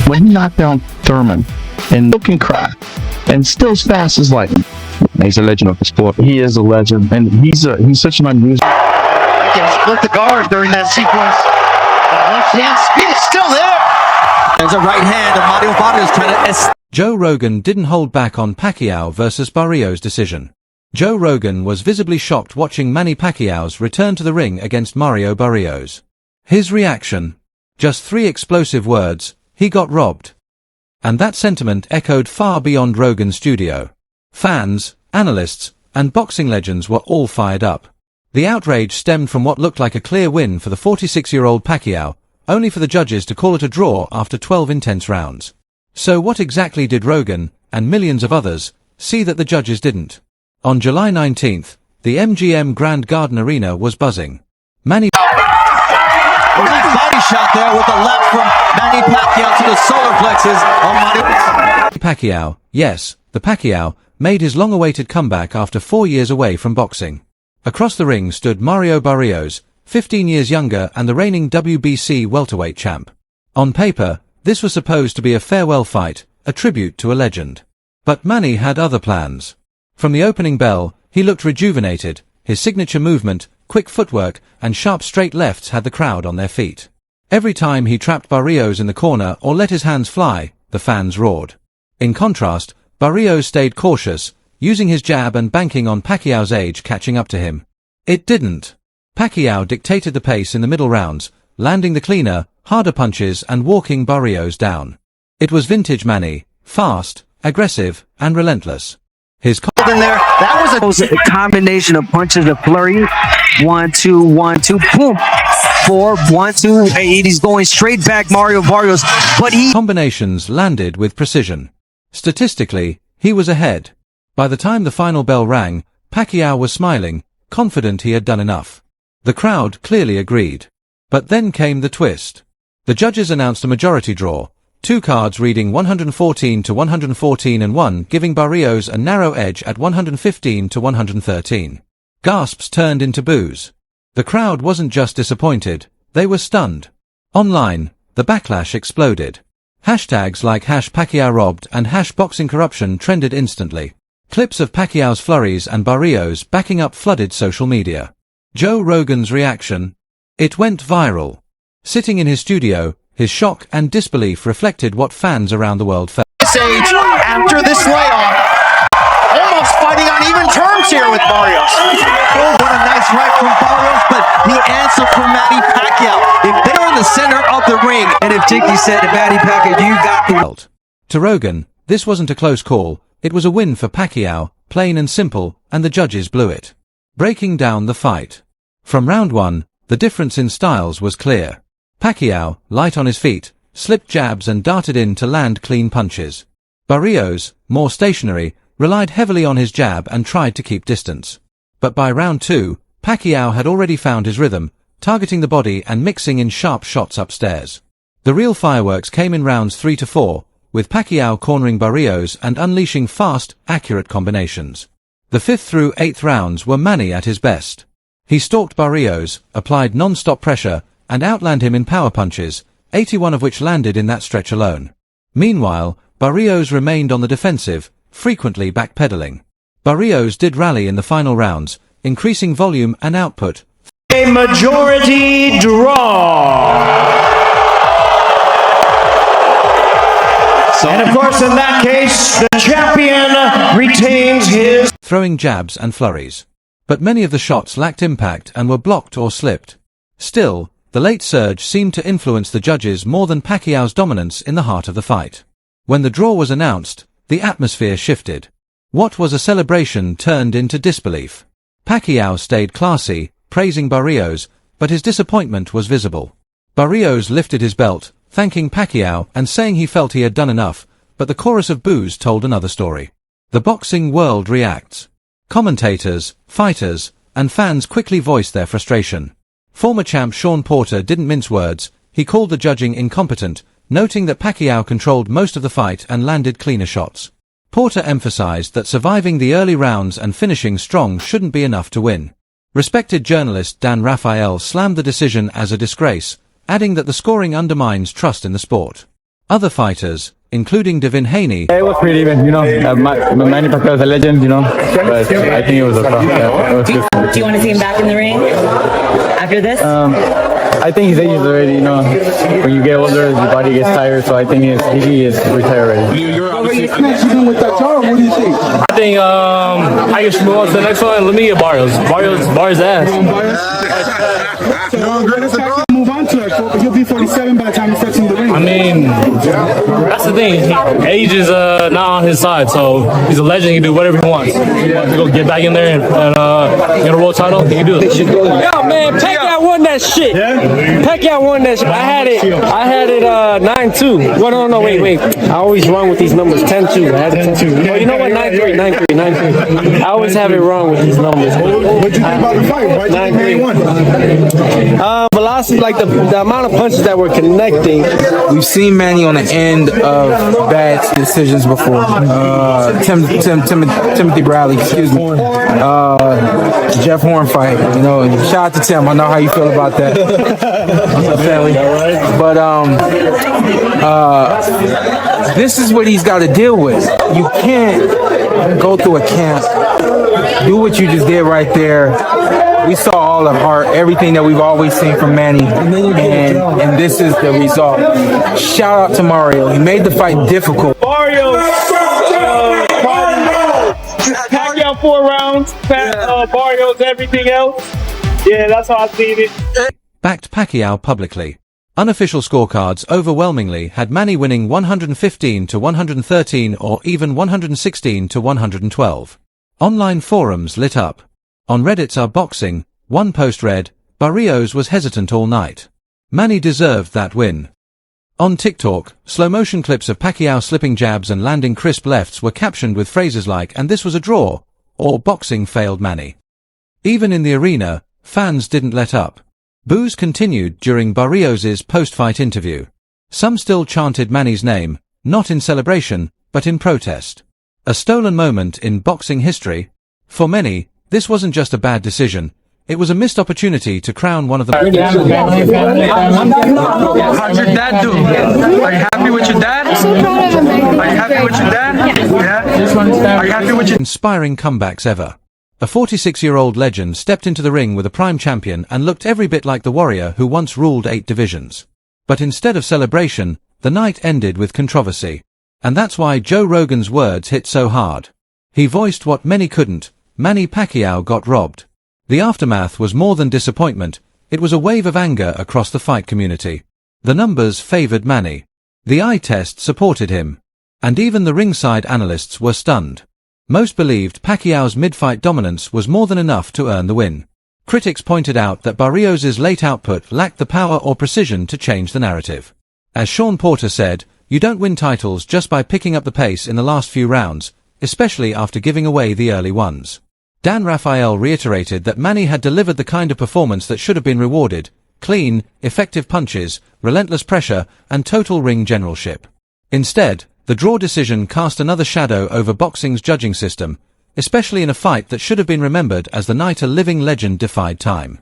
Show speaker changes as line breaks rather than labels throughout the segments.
when he knocked down Thurman and still can cry and still as fast as lightning. He's a legend of the sport. He is a legend, and he's such an unusual.
He can split the guard during that sequence. The left hand speed is still there. There's a right hand of Mario Barrios trying to.
Joe Rogan didn't hold back on Pacquiao versus Barrios decision. Joe Rogan was visibly shocked watching Manny Pacquiao's return to the ring against Mario Barrios. His reaction? Just 3 explosive words: he got robbed. And that sentiment echoed far beyond Rogan's studio. Fans, analysts, and boxing legends were all fired up. The outrage stemmed from what looked like a clear win for the 46-year-old Pacquiao, only for the judges to call it a draw after 12 intense rounds. So what exactly did Rogan, and millions of others, see that the judges didn't? On July 19th, the MGM Grand Garden Arena was buzzing. Manny
body shot there with the left from Manny Pacquiao to the solar plexus on Mario
Pacquiao, yes, the Pacquiao, made his long-awaited comeback after 4 years away from boxing. Across the ring stood Mario Barrios, 15 years younger and the reigning WBC welterweight champ. On paper, this was supposed to be a farewell fight, a tribute to a legend. But Manny had other plans. From the opening bell, he looked rejuvenated. His signature movement, quick footwork, and sharp straight lefts had the crowd on their feet. Every time he trapped Barrios in the corner or let his hands fly, the fans roared. In contrast, Barrios stayed cautious, using his jab and banking on Pacquiao's age catching up to him. It didn't. Pacquiao dictated the pace in the middle rounds, landing the cleaner, harder punches and walking Barrios down. It was vintage Manny, fast, aggressive, and relentless. His
in there, that was a combination of punches, a flurry. 1, 2, 1, 2, boom. 4, 1, 2, 8. He's going straight back, Mario Barrios, but
combinations landed with precision. Statistically, he was ahead. By the time the final bell rang, Pacquiao was smiling, confident he had done enough. The crowd clearly agreed. But then came the twist. The judges announced a majority draw, 2 cards reading 114 to 114 and 1 giving Barrios a narrow edge at 115 to 113. Gasps turned into boos. The crowd wasn't just disappointed, they were stunned. Online, the backlash exploded. Hashtags like #PacquiaoRobbed and #BoxingCorruption trended instantly. Clips of Pacquiao's flurries and Barrios backing up flooded social media. Joe Rogan's reaction? It went viral. Sitting in his studio, his shock and disbelief reflected what fans around the world felt.
Age after this layoff, almost fighting on even terms here with Barrios. Oh, what a nice right from Barrios, but the answer from Manny Pacquiao. If they're in the center of the ring,
and if Tiki said to Manny Pacquiao, you got the
belt. To Rogan, this wasn't a close call, it was a win for Pacquiao, plain and simple, and the judges blew it. Breaking down the fight. From round 1, the difference in styles was clear. Pacquiao, light on his feet, slipped jabs and darted in to land clean punches. Barrios, more stationary, relied heavily on his jab and tried to keep distance. But by round 2, Pacquiao had already found his rhythm, targeting the body and mixing in sharp shots upstairs. The real fireworks came in rounds 3 to 4, with Pacquiao cornering Barrios and unleashing fast, accurate combinations. The 5th through 8th rounds were Manny at his best. He stalked Barrios, applied non-stop pressure, and outlanded him in power punches, 81 of which landed in that stretch alone. Meanwhile, Barrios remained on the defensive, frequently backpedaling. Barrios did rally in the final rounds, increasing volume and output.
A majority draw. And of course, in that case, the champion retains his...
Throwing jabs and flurries. But many of the shots lacked impact and were blocked or slipped. Still, the late surge seemed to influence the judges more than Pacquiao's dominance in the heart of the fight. When the draw was announced, the atmosphere shifted. What was a celebration turned into disbelief. Pacquiao stayed classy, praising Barrios, but his disappointment was visible. Barrios lifted his belt, thanking Pacquiao and saying he felt he had done enough, but the chorus of boos told another story. The boxing world reacts. Commentators, fighters, and fans quickly voiced their frustration. Former champ Shawn Porter didn't mince words, he called the judging incompetent, noting that Pacquiao controlled most of the fight and landed cleaner shots. Porter emphasized that surviving the early rounds and finishing strong shouldn't be enough to win. Respected journalist Dan Rafael slammed the decision as a disgrace, adding that the scoring undermines trust in the sport. Other fighters, including Devin Haney,
It was pretty even, Manny Pacquiao is a legend, but I think it was a problem. Yeah, it was good.
Do you want to see him back in the ring after this?
I think his age is already, when you get older, your body gets tired, so I think he is retired already.
I think I can move on to the next one. Let me get Barrios. Barrios ass.
Move on to it, but he'll be 47 by the time he steps in the ring.
I mean, that's the thing. Age is not on his side, so he's a legend. He can do whatever he wants. He wants to go get back in there and get a world title. He can do it.
Yo, man, Pacquiao won that shit. Pacquiao won that shit. I had it 9-2. Well, no, wait. I always run with these numbers. 10-2. I had it 10-2. Oh, you know what? 9-3. I always have it wrong with these numbers.
What you think about the fight? Why do you think he won?
Velocity, like the amount of punches that were connecting.
We've seen Manny on the end of bad decisions before. Timothy Bradley, excuse me. Jeff Horn fight. Shout out to Tim. I know how you feel about that. Family. But this is what he's got to deal with. You can't go through a camp, do what you just did right there. We saw all the heart, everything that we've always seen from Manny, and this is the result. Shout out to Mario. He made the fight difficult.
Mario. Pacquiao 4 rounds. Barrios everything else. Yeah, that's how I seen it.
backed Pacquiao publicly. Unofficial scorecards overwhelmingly had Manny winning 115 to 113 or even 116 to 112. Online forums lit up. On Reddit's Our Boxing, one post read, Barrios was hesitant all night. Manny deserved that win. On TikTok, slow-motion clips of Pacquiao slipping jabs and landing crisp lefts were captioned with phrases like, and this was a draw, or boxing failed Manny. Even in the arena, fans didn't let up. Boos continued during Barrios' post-fight interview. Some still chanted Manny's name, not in celebration, but in protest. A stolen moment in boxing history. For many, this wasn't just a bad decision, it was a missed opportunity to crown one of the...
How'd your dad do? Are you happy with your dad?
I'm so proud of him.
Are you happy with your dad? Yeah? Are you happy with your...
Inspiring comebacks ever. A 46-year-old legend stepped into the ring with a prime champion and looked every bit like the warrior who once ruled 8 divisions. But instead of celebration, the night ended with controversy. And that's why Joe Rogan's words hit so hard. He voiced what many couldn't. Manny Pacquiao got robbed. The aftermath was more than disappointment, it was a wave of anger across the fight community. The numbers favored Manny. The eye test supported him. And even the ringside analysts were stunned. Most believed Pacquiao's mid-fight dominance was more than enough to earn the win. Critics pointed out that Barrios' late output lacked the power or precision to change the narrative. As Sean Porter said, you don't win titles just by picking up the pace in the last few rounds, especially after giving away the early ones. Dan Rafael reiterated that Manny had delivered the kind of performance that should have been rewarded: clean, effective punches, relentless pressure, and total ring generalship. Instead, the draw decision cast another shadow over boxing's judging system, especially in a fight that should have been remembered as the night a living legend defied time.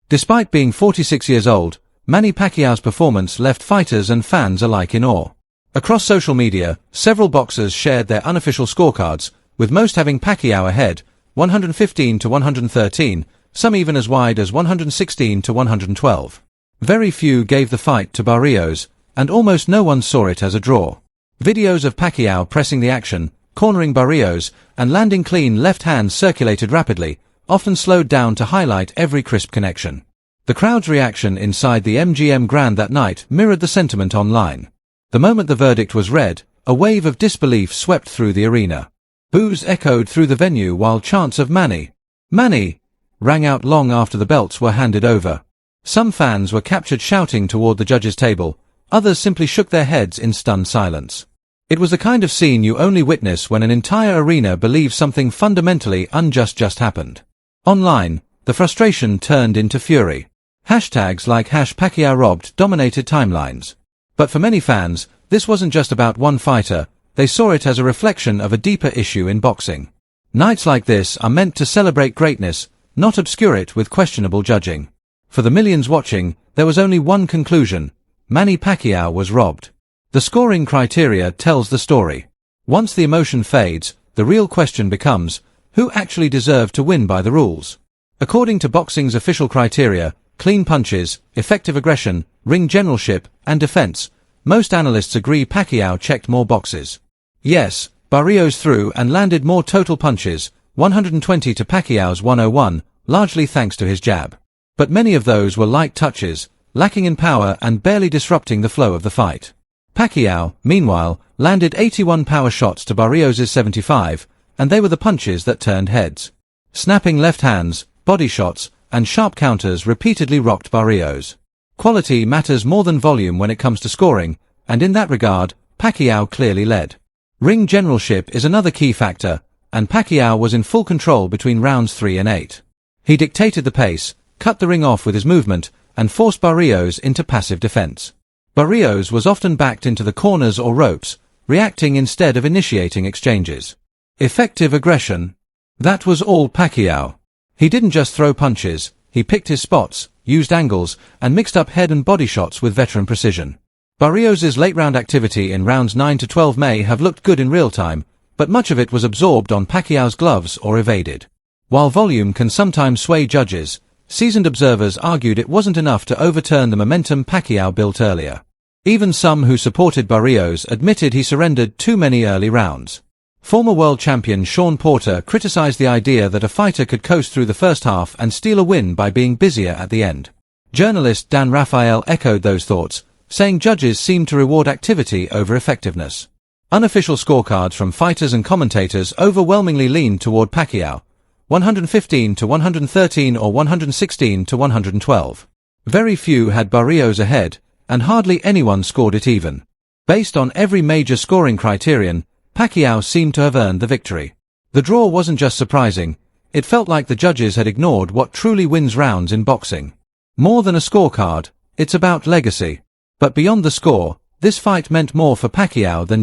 Despite being 46 years old, Manny Pacquiao's performance left fighters and fans alike in awe. Across social media, several boxers shared their unofficial scorecards, with most having Pacquiao ahead, 115 to 113, some even as wide as 116 to 112. Very few gave the fight to Barrios, and almost no one saw it as a draw. Videos of Pacquiao pressing the action, cornering Barrios, and landing clean left hands circulated rapidly, often slowed down to highlight every crisp connection. The crowd's reaction inside the MGM Grand that night mirrored the sentiment online. The moment the verdict was read, a wave of disbelief swept through the arena. Boos echoed through the venue while chants of Manny, Manny, rang out long after the belts were handed over. Some fans were captured shouting toward the judges' table, others simply shook their heads in stunned silence. It was the kind of scene you only witness when an entire arena believes something fundamentally unjust just happened. Online, the frustration turned into fury. Hashtags like #PacquiaoRobbed dominated timelines. But for many fans, this wasn't just about one fighter, they saw it as a reflection of a deeper issue in boxing. Nights like this are meant to celebrate greatness, not obscure it with questionable judging. For the millions watching, there was only one conclusion: Manny Pacquiao was robbed. The scoring criteria tells the story. Once the emotion fades, the real question becomes, who actually deserved to win by the rules? According to boxing's official criteria, clean punches, effective aggression, ring generalship, and defense, most analysts agree Pacquiao checked more boxes. Yes, Barrios threw and landed more total punches, 120 to Pacquiao's 101, largely thanks to his jab. But many of those were light touches, lacking in power and barely disrupting the flow of the fight. Pacquiao, meanwhile, landed 81 power shots to Barrios' 75, and they were the punches that turned heads. Snapping left hands, body shots, and sharp counters repeatedly rocked Barrios. Quality matters more than volume when it comes to scoring, and in that regard, Pacquiao clearly led. Ring generalship is another key factor, and Pacquiao was in full control between rounds 3 and 8. He dictated the pace, cut the ring off with his movement, and forced Barrios into passive defense. Barrios was often backed into the corners or ropes, reacting instead of initiating exchanges. Effective aggression. That was all Pacquiao. He didn't just throw punches, he picked his spots, used angles, and mixed up head and body shots with veteran precision. Barrios' late-round activity in rounds 9 to 12 may have looked good in real time, but much of it was absorbed on Pacquiao's gloves or evaded. While volume can sometimes sway judges, seasoned observers argued it wasn't enough to overturn the momentum Pacquiao built earlier. Even some who supported Barrios admitted he surrendered too many early rounds. Former world champion Sean Porter criticized the idea that a fighter could coast through the first half and steal a win by being busier at the end. Journalist Dan Raphael echoed those thoughts, saying judges seemed to reward activity over effectiveness. Unofficial scorecards from fighters and commentators overwhelmingly leaned toward Pacquiao, 115 to 113 or 116 to 112. Very few had Barrios ahead, and hardly anyone scored it even. Based on every major scoring criterion, Pacquiao seemed to have earned the victory. The draw wasn't just surprising, it felt like the judges had ignored what truly wins rounds in boxing. More than a scorecard, it's about legacy. But beyond the score, this fight meant more for Pacquiao than